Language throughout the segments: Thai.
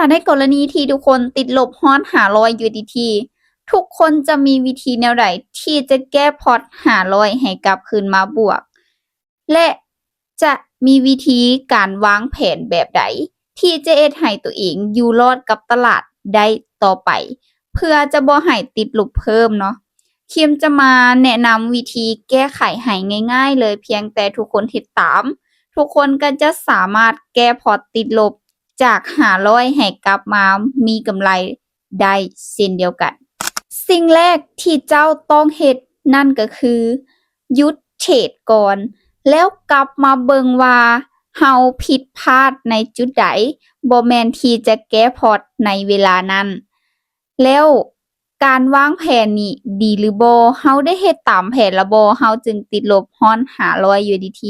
ถ้าในกรณีที่ทุกคนติดลบฮอด500 USDT ทุกคนจะมีวิธีแนวใดที่จะแก้พอร์ต500ให้กลับคืนมาบวกและจะมีวิธีการวางแผนแบบใดที่จะเฮ็ดให้ตัวเองอยู่รอดกับตลาดได้ต่อไปเพื่อจะบ่ให้ติดลบเพิ่มเนาะคิมจะมาแนะนำวิธีแก้ไขให้ง่ายๆเลยเพียงแต่ทุกคนเฮ็ดตามทุกคนก็จะสามารถแก้พอร์ตติดลบจาก500ให้กลับมามีกำไรได้เช่นเดียวกันสิ่งแรกที่เจ้าต้องเฮ็ดนั่นก็คือหยุดเทรดก่อนแล้วกลับมาเบิ่งว่าเฮาผิดพลาดในจุดใดบ่แม่นที่จะแก้พอร์ตในเวลานั้นแล้วการวางแผนนี่ดีหรือบ่เฮาได้เฮ็ดตามแผนแล้วบ่เฮาจึงติดลบฮอด500 USDT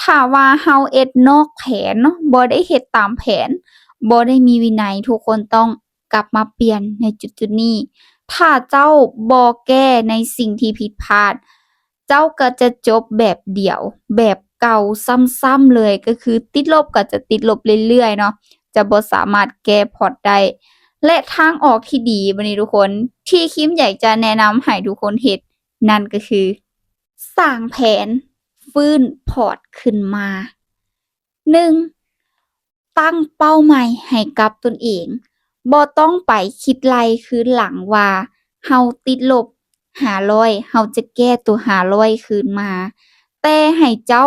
ถ้าว่าเฮาเฮ็ดนอกแผนเนาะบ่ได้เฮ็ดตามแผนบ่ได้มีวินัยทุกคนต้องกลับมาเปลี่ยนในจุดๆนี้ถ้าเจ้าบ่แก้ในสิ่งที่ผิดพลาดเจ้าก็จะจบแบบเดียวแบบเก่าซ้ำๆเลยก็คือติดลบก็จะติดลบเรื่อยๆเนาะจะบ่สามารถแก้พอร์ตได้และทางออกที่ดีบัดนี้ทุกคนที่คิมอยากจะแนะนำให้ทุกคนเฮ็ดนั่นก็คือสร้างแผนฟื้นพอร์ตขึ้นมา 1. ตั้งเป้าหมายให้กับตนเองบ่ต้องไปคิดไล่คืนหลังว่าเฮาติดลบ500เฮาจะแก้ตัว500คืนมาแต่ให้เจ้า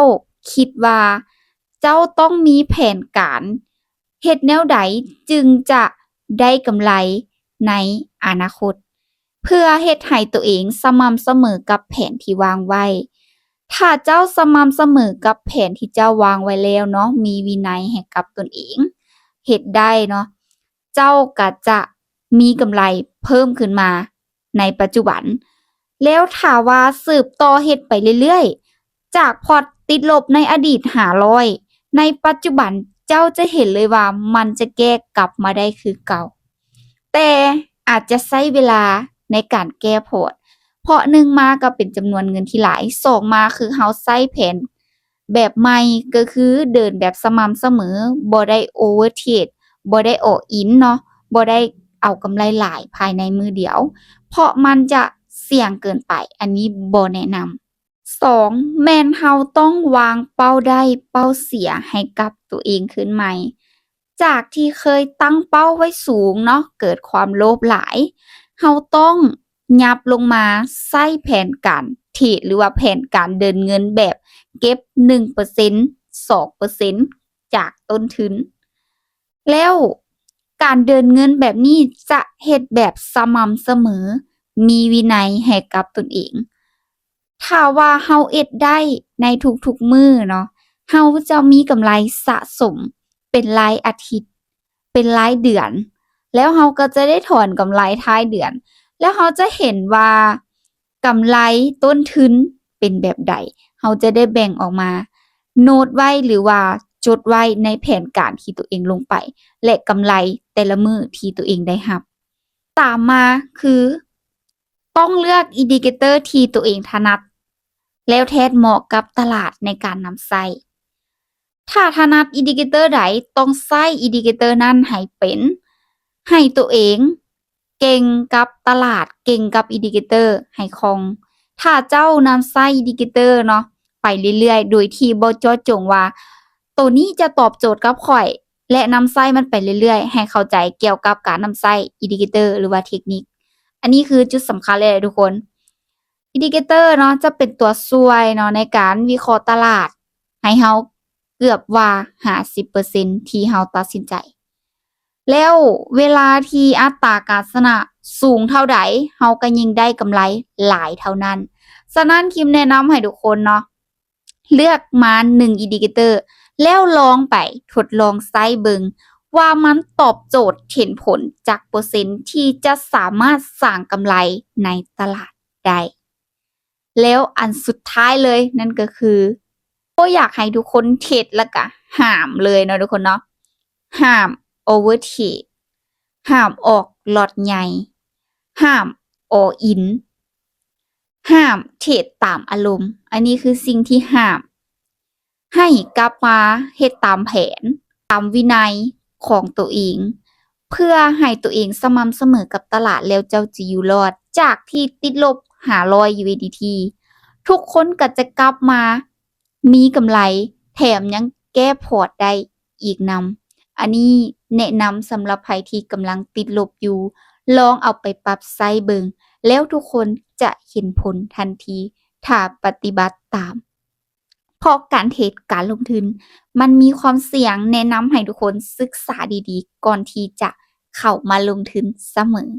คิดว่าเจ้าต้องมีแผนการเฮ็ดแนวใดจึงจะได้กำไรในอนาคตเพื่อเฮ็ดให้ตัวเองสม่ำเสมอกับแผนที่วางไว้ถ้าเจ้าสม่ำเสมอกับแผนที่เจ้าวางไว้แล้วเนาะมีวินัยให้กับตนเองเฮ็ดได้เนาะเจ้าก็จะมีกำไรเพิ่มขึ้นมาในปัจจุบันแล้วถ้าว่าสืบต่อเฮ็ดไปเรื่อยๆจากพอร์ตติดลบในอดีต500ในปัจจุบันเจ้าจะเห็นเลยว่ามันจะแก้กลับมาได้คือเก่าแต่อาจจะใช้เวลาในการแก้พอร์ตเพราะ1มาก็เป็นจำนวนเงินที่หลาย2มาคือเฮาใช้แผนแบบใหม่ก็คือเดินแบบสม่ำเสมอบ่ได้โอเวอร์เทรดบ่ได้ all in เนาะบ่ได้เอากำไรหลายภายในมือเดียวเพราะมันจะเสี่ยงเกินไปอันนี้บ่แนะนำ2แม่นเฮาต้องวางเป้าได้เป้าเสียให้กับตัวเองขึ้นใหม่จากที่เคยตั้งเป้าไว้สูงเนาะเกิดความโลภหลายเฮาต้องยับลงมาใช้แผนการเทรดหรือว่าแผนการเดินเงินแบบเก็บ 1% 2% จากต้นทุนแล้วการเดินเงินแบบนี้จะเฮ็ดแบบสม่ำเสมอมีวินัยให้กับตนเองถ้าว่าเฮาเฮ็ดได้ในทุกๆมื้อเนาะเฮาจะมีกำไรสะสมเป็นรายอาทิตย์เป็นรายเดือนแล้วเฮาก็จะได้ถอนกำไรท้ายเดือนแล้วเฮาจะเห็นว่ากำไรต้นทุนเป็นแบบใดเฮาจะได้แบ่งออกมาโน้ตไว้หรือว่าจดไว้ในแผนการที่ตัวเองลงไปและกำไรแต่ละมื้อที่ตัวเองได้รับตามมาคือต้องเลือกอินดิเคเตอร์ที่ตัวเองถนัดแล้วแทดเหมาะกับตลาดในการนำใช้ถ้าถนัดอินดิเคเตอร์ใดต้องใช้อินดิเคเตอร์นั้นให้เป็นให้ตัวเองเก่งกับตลาดเก่งกับอินดิเคเตอร์ให้คล่องถ้าเจ้านำใช้อินดิเคเตอร์เนาะไปเรื่อยๆโดยที่บ่เจาะจงว่าตัวนี้จะตอบโจทย์กับข้อยและนำใช้มันไปเรื่อยๆให้เข้าใจเกี่ยวกับการนำใช้อินดิเคเตอร์หรือว่าเทคนิคอันนี้คือจุดสำคัญเลยทุกคนอินดิเคเตอร์เนาะจะเป็นตัวช่วยเนาะในการวิเคราะห์ตลาดให้เฮาเกือบว่า 50% ที่เฮาตัดสินใจแล้วเวลาที่อัตราการชนะสูงเท่าใดเฮาก็ยิ่งได้กำไรหลายเท่านั้นฉะนั้นคิมแนะนำให้ทุกคนเนาะเลือกมา1อินดิเคเตอร์แล้วลองไปทดลองใช้เบิงว่ามันตอบโจทย์เห็นผลจากเปอร์เซ็นต์ที่จะสามารถสร้างกำไรในตลาดได้แล้วอันสุดท้ายเลยนั่นก็คือก็อยากให้ทุกคนเทรดแล้วก็ห้ามเลยเนาะทุกคนเนาะห้ามโอเวอร์เทรดห้ามออกล็อตใหญ่ห้าม all in ห้ามเทรดตามอารมณ์อันนี้คือสิ่งที่ห้ามให้กลับมาเฮ็ดตามแผนตามวินัยของตัวเอง เพื่อให้ตัวเองสม่ำเสมอกับตลาดแล้วเจ้าจะอยู่รอด จากที่ติดลบ500 USDT ทุกคนก็จะกลับมามีกำไรแถมยังแก้พอร์ตได้อีกนำ อันนี้แนะนำสำหรับใครที่กำลังติดลบอยู่ ลองเอาไปปรับใช้เบิงแล้วทุกคนจะเห็นผลทันทีถ้าปฏิบัติตาม เพราะการเทรดการลงทุนมันมีความเสี่ยงแนะนำให้ทุกคนศึกษาดีๆ ก่อนที่จะเข้ามาลงทุนเสมอ